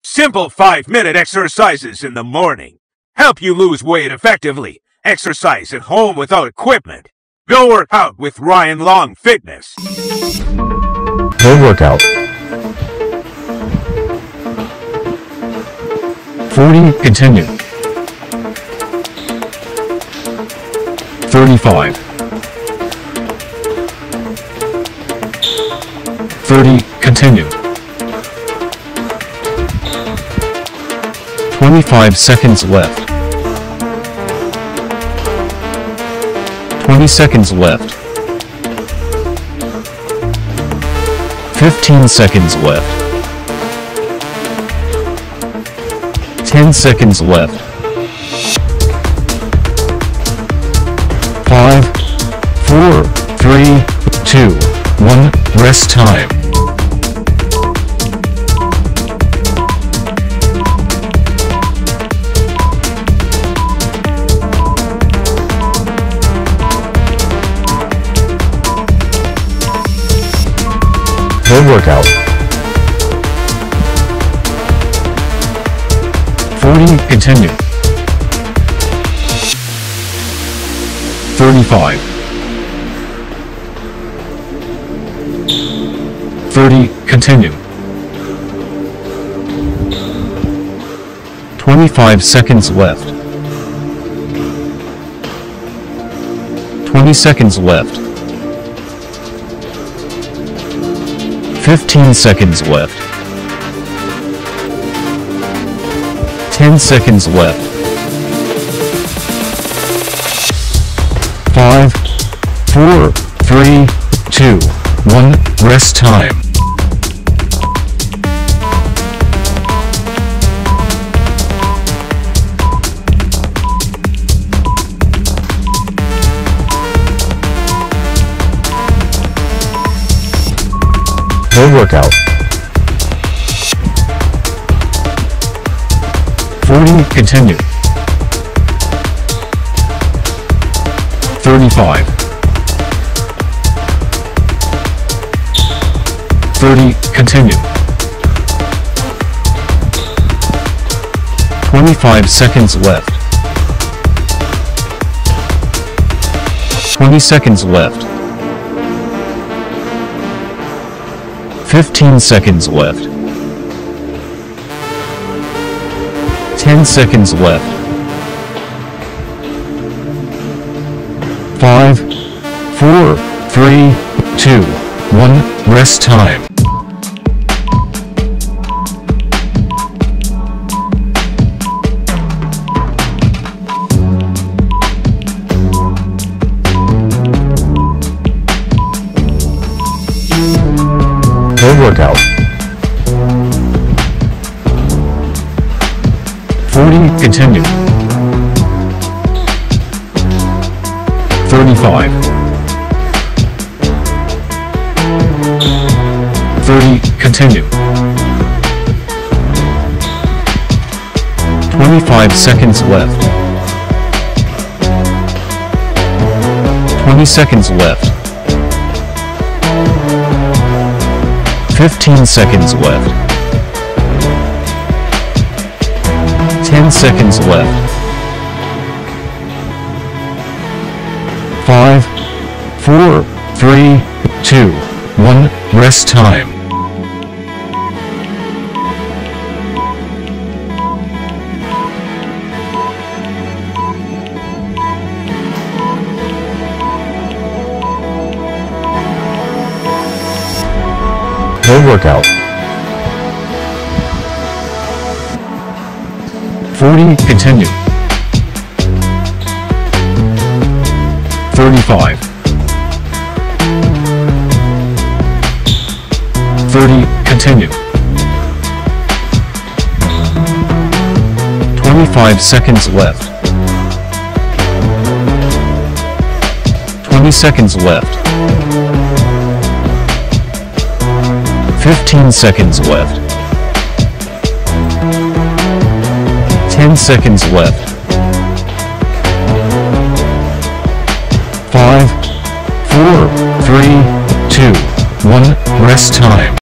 Simple 5-minute exercises in the morning. Help you lose weight effectively. Exercise at home without equipment. Go work out with Ryan Long Fitness. Home workout. 40, continue. 35. 30, continue. 25 seconds left. 20 seconds left. 15 seconds left. 10 seconds left. 5, 4, 3, 2, 1, rest time. Home workout. 40, continue. 35. 30, continue. 25 seconds left. 20 seconds left. 15 seconds left. 10 seconds left. 5, 4, 3, 2, 1, rest time. Home workout. 40, continue. 35. 30, continue. 25 seconds left. 20 seconds left. 15 seconds left. 10 seconds left. 5, 4, 3, 2, 1, rest time. Home workout. 40, continue. 35. 30, continue. 25 seconds left. 20 seconds left. 15 seconds left. 10 seconds left. 5, 4, 3, 2, 1, rest time. Home workout. 40, continue. 35. 30, continue. 25 seconds left. 20 seconds left. 15 seconds left. 10 seconds left. 5, 4, 3, 2, 1, rest time.